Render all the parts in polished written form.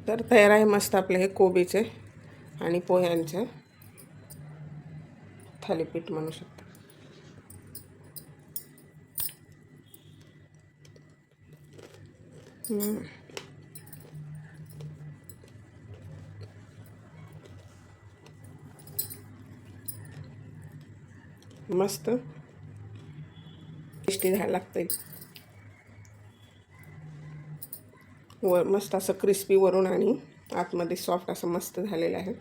तर तयार आहे मस्त आपले हे कोबीचे आणि पोह्यांचे थालीपीठ म्हणू शकता. मस्त टेस्टी झालं लागतंय. वर मस्त असं क्रिस्पी वरून आणि आतमध्ये सॉफ्ट असं मस्त झालेलं आहे.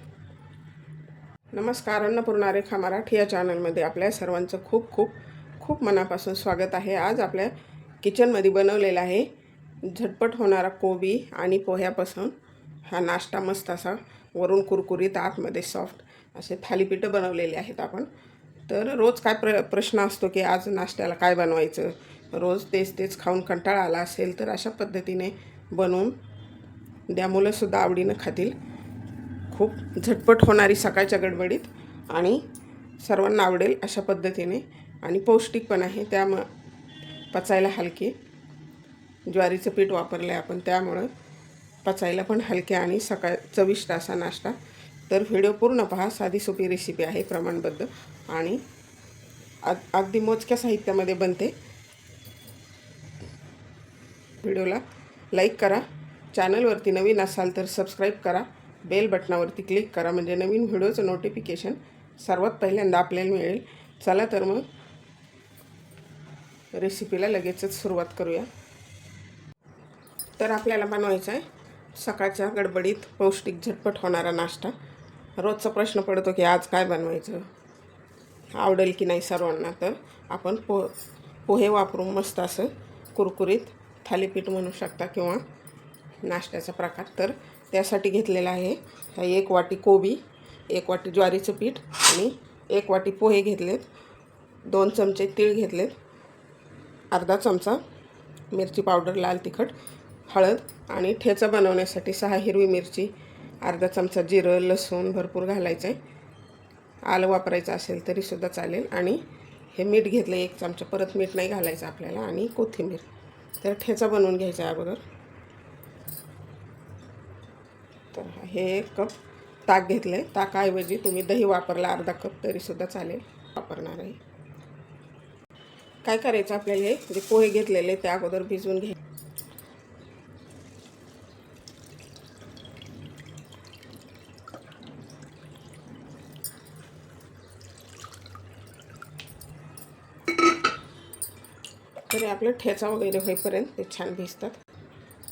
नमस्कार, अन्नपूर्णा रेखा मराठी या चॅनलमध्ये आपल्या सर्वांचं खूप खूप खूप मनापासून स्वागत आहे. आज आपल्या किचनमध्ये बनवलेला आहे झटपट होणारा कोबी आणि पोह्यापासून हा नाश्ता. मस्त असा वरून कुरकुरीत आतमध्ये सॉफ्ट असे थालीपीठं बनवलेले आहेत आपण. तर रोज काय प्रश्न असतो की आज नाश्त्याला काय बनवायचं. रोज तेच खाऊन कंटाळा आला असेल तर अशा पद्धतीने बनवून द्या. मुलंसुद्धा आवडीनं खातील. खूप झटपट होणारी सकाळच्या गडबडीत आणि सर्वांना आवडेल अशा पद्धतीने आणि पौष्टिक पण आहे. त्यामुळं पचायला हलके. ज्वारीचं पीठ वापरलं आहे आपण, त्यामुळं पचायला पण हलके आणि चविष्ट असा नाश्ता. तर व्हिडिओ पूर्ण पहा. साधी सोपी रेसिपी आहे, प्रमाणबद्ध आणि अगदी मोजक्या साहित्यामध्ये बनते. व्हिडिओला लाईक करा. चॅनलवरती नवीन असाल तर सबस्क्राईब करा. बेल बटनावरती क्लिक करा म्हणजे नवीन व्हिडिओचं नोटिफिकेशन सर्वात पहिल्यांदा आपल्याला मिळेल. चला तर मग रेसिपीला लगेचच सुरुवात करूया. तर आपल्याला बनवायचं आहे सकाळच्या गडबडीत पौष्टिक झटपट होणारा नाश्ता. रोजचा प्रश्न पडतो की आज काय बनवायचं, आवडेल की नाही सर्वांना. तर आपण पोहे वापरून मस्त असं कुरकुरीत थालीपीठ म्हणू शकता किंवा नाश्त्याचा प्रकार. तर त्यासाठी घेतलेला आहे 1 वाटी कोबी, 1 वाटी ज्वारीचं पीठ आणि 1 वाटी पोहे घेतलेत, 2 चमचे तीळ घेतलेत, अर्धा चमचा मिरची पावडर, लाल तिखट, हळद आणि ठेचा बनवण्यासाठी 6 हिरवी मिरची, अर्धा चमचा जिरं, लसूण भरपूर घालायचं आहे. आलं वापरायचं असेल तरीसुद्धा चालेल. आणि हे मीठ घेतलं 1 चमचा, परत मीठ नाही घालायचं आपल्याला, आणि कोथिंबीर. तर ठेचा बनवून घ्यायचा अगोदर. तर हे 1 कप ताक घेतलं आहे. ताकाऐवजी तुम्ही दही वापरला अर्धा कप तरीसुद्धा चालेल, वापरणार आहे. काय करायचं आपल्याला, हे जे पोहे घेतलेले ते अगोदर भिजवून घ्यायचे. तरी आपलं ठेचा वगैरे होईपर्यंत ते छान भिजतात.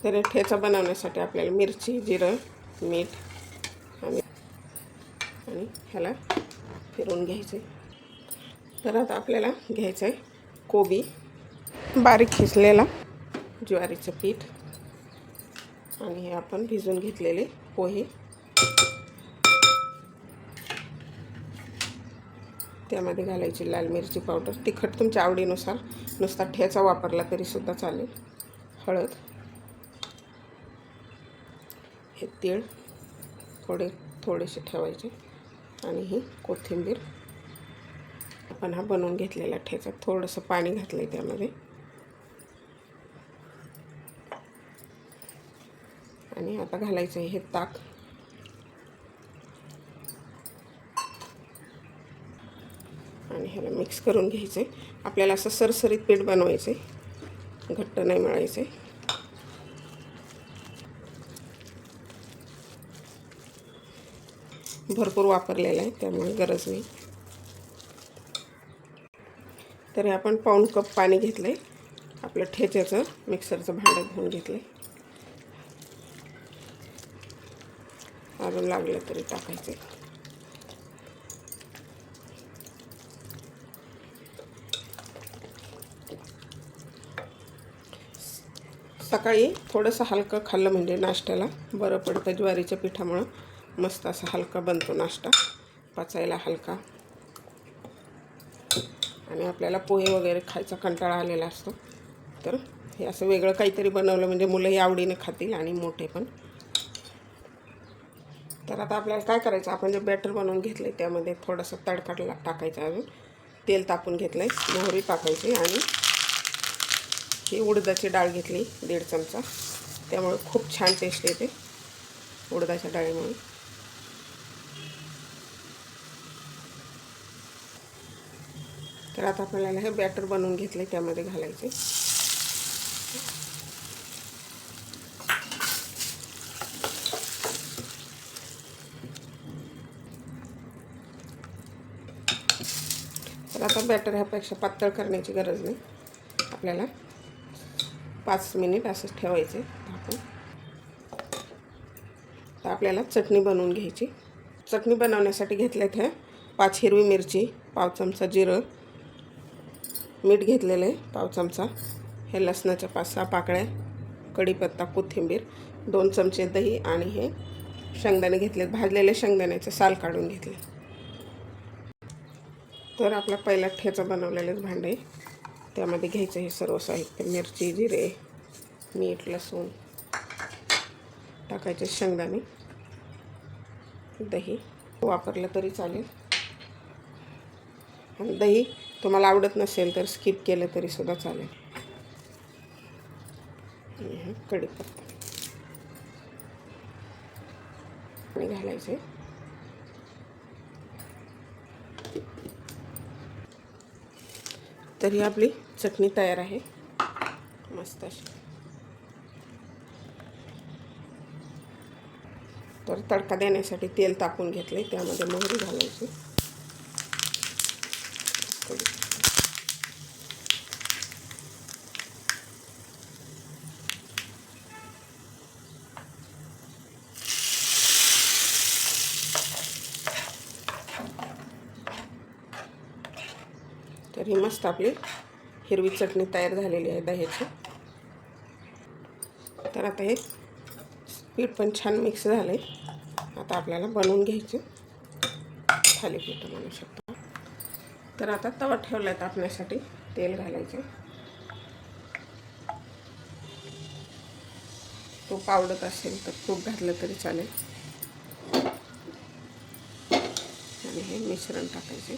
तर ठेचा बनवण्यासाठी आपल्याला मिरची, जिरं, मीठ आणि ह्याला फिरवून घ्यायचं आहे. तर आता आपल्याला घ्यायचं आहे कोबी, बारीक खिसलेला ज्वारीचं पीठ आणि हे आपण भिजवून घेतलेले पोहे. त्यामध्ये घालायची लाल मिरची पावडर, तिखट तुमच्या आवडीनुसार, नुसता ठेचा वापरला तरीसुद्धा चालेल, हळद, हे तीळ थोडेसे ठेवायचे आणि ही कोथिंबीर. आपण हा बनवून घेतलेला ठेचा, थोडंसं पाणी घातलं आहे त्यामध्ये. आणि आता घालायचं आहे हे ताक. आणि ह्याला मिक्स करून घ्यायचं आहे. आपल्याला असं सरसरीत पीठ बनवायचं आहे, घट्ट नाही मळायचं आहे. भरपूर वापरलेलं आहे त्यामुळे गरज नाही. तरी आपण 1 कप पाणी घेतलं आहे. आपलं ठेच्याचं मिक्सरचं भांडं घेऊन घेतलं आहे. अजून लागलं तरी टाकायचं आहे. सकाळी थोडंसं हलकं खाल्लं म्हणजे नाश्त्याला बरं पडतं. ज्वारीच्या पिठामुळं मस्त असा हलका बनतो नाश्ता, पचायला हलका. आणि आपल्याला पोहे वगैरे खायचा कंटाळा आलेला असतो, तर हे असं वेगळं काहीतरी बनवलं म्हणजे मुलंही आवडीनं खातील आणि मोठे पण. तर आता आपल्याला काय करायचं, आपण जे बॅटर बनवून घेतलं आहे त्यामध्ये थोडासा तडका टाकायचा. अजून तेल तापून घेतलं आहे, मोहरी टाकायची आणि ही उडदाची डाळ घेतली 1.5 चमचा, त्यामुळे खूप छान टेस्ट येते. उडदाच्या डाळीमुळे. तर आता आपल्याला हे बॅटर बनवून घेतले त्यामध्ये घालायचे. तर आता बॅटर ह्यापेक्षा पातळ करण्याची गरज नाही. आपल्याला 5 मिनिट असंच ठेवायचे झाकून. तर आपल्याला चटणी बनवून घ्यायची. चटणी बनवण्यासाठी घेतल्यात हे 5 हिरवी मिरची, पाव चमचा जिरं, मीठ घेतलेलं आहे पाव चमचा, हे लसणाच्या 5-6 पाकळ्या, कढीपत्ता, कोथिंबीर, 2 चमचे दही आणि हे शेंगदाणे घेतलेत. भाजलेले शेंगदाण्याचे साल काढून घेतले. तर आपला पहिला ठेचा बनवलेलेच भांडे, त्यामध्ये घ्यायचं हे सर्व साहित्य. मिरची, जिरे, मीठ, लसूण, टाकायचे शेंगदाणे, दही वापरलं तरी चालेल. आणि दही तुम्हाला आवडत नसेल तर स्किप केलं तरी सुद्धा चालेल. आणि कढीपत्ता आणि घालायचे. तर ही आपली चटणी तयार आहे मस्त अशी. तर तडका देण्यासाठी तेल तापवून घेतले, त्यामध्ये मोहरी घालायची. तर ही मस्त आपली हिरवी चटणी तयार झालेली आहे दह्याची. तर आता हे पीठ पण छान मिक्स झाले. आता आपल्याला बनवून घ्यायचे थालीपीठ म्हणू शकतो. तर आता तवा ठेवला आहे तापण्यासाठी. तेल घालायचे. तूप आवडत असेल तर तूप घातलं तरी चालेल. आणि हे मिश्रण टाकायचे.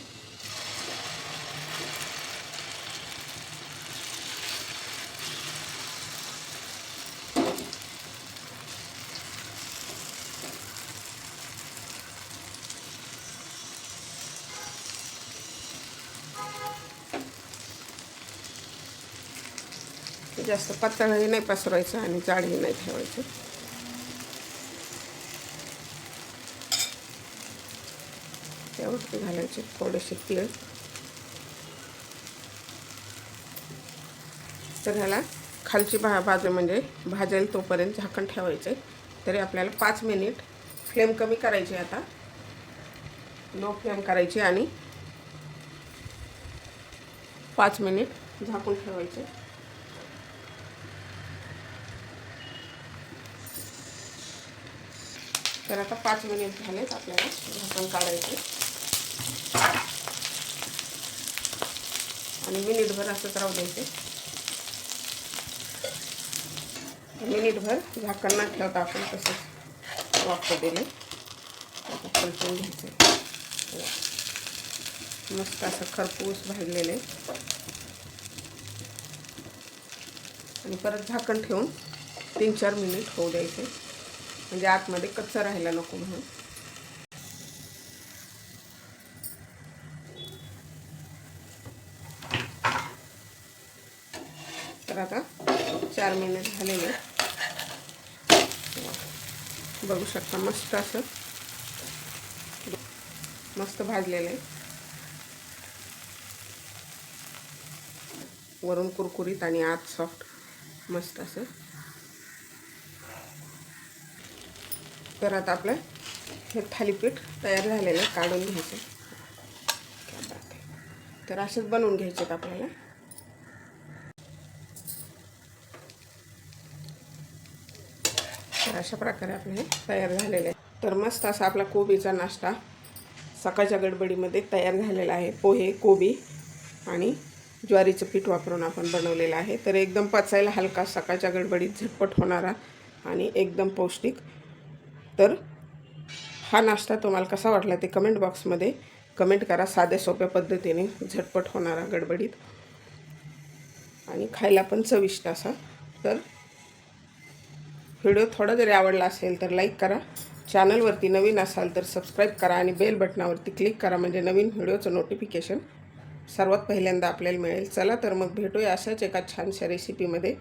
जास्त पातळही नाही पसरवायचं आणि जाडही नाही ठेवायचं. त्यावरती घालायचे थोडेसे तीळ. तर ह्याला खालची बाजू म्हणजे भाजेल तोपर्यंत झाकण ठेवायचे. तरी आपल्याला 5 मिनिट फ्लेम कमी करायची. आता लो फ्लेम करायची आणि 5 मिनिट झाकून ठेवायचे. तर आता 5 मिनिट झालेत. आपल्याला झाकण काढायचे आणि मिनिटभर असंच राहू द्यायचे. मिनिटभर झाकण न ठेवता आपण तसंच वाफ दिले. आता पलटून घ्यायचं. मस्त असं खरपूस भाजलेले. आणि परत झाकण ठेवून 3-4 मिनिट होऊ द्यायचे, म्हणजे आतमध्ये कच्चं राहायला नको म्हणून. तर आता 4 मिनिट झालेले. बघू शकता मस्त असं मस्त भाजलेलं आहे. वरून कुरकुरीत आणि आत सॉफ्ट मस्त असं. तर आता आपलं हे थालीपीठ तयार झालेलं आहे. काढून घ्यायचं. तर असेच बनवून घ्यायचे आपल्याला. तर अशा प्रकारे आपले तयार झालेले आहे. तर मस्त असा आपला कोबीचा नाश्ता सकाळच्या गडबडीमध्ये तयार झालेला आहे. पोहे, कोबी आणि ज्वारीचं पीठ वापरून आपण बनवलेलं आहे. तर एकदम पचायला हलका, सकाळच्या गडबडीत झटपट होणारा आणि एकदम पौष्टिक. तर हा नाश्ता तुम्हाला कसा वाटला ते कमेंट बॉक्समध्ये कमेंट करा. साध्या सोप्या पद्धतीने झटपट होणारा गडबडीत आणि खायला पण चविष्ट असा. तर व्हिडिओ थोडा जरी आवडला असेल तर लाईक करा. चॅनलवरती नवीन असाल तर सबस्क्राईब करा आणि बेल बटनावरती क्लिक करा, म्हणजे नवीन व्हिडिओचं नोटिफिकेशन सर्वात पहिल्यांदा आपल्याला मिळेल. चला तर मग भेटूया अशाच एका छानशा रेसिपीमध्ये.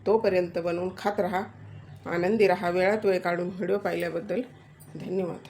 तोपर्यंत बनवून खात राहा, आनंदी राहा. वेळात वेळ काढून व्हिडिओ पाहिल्याबद्दल धन्यवाद.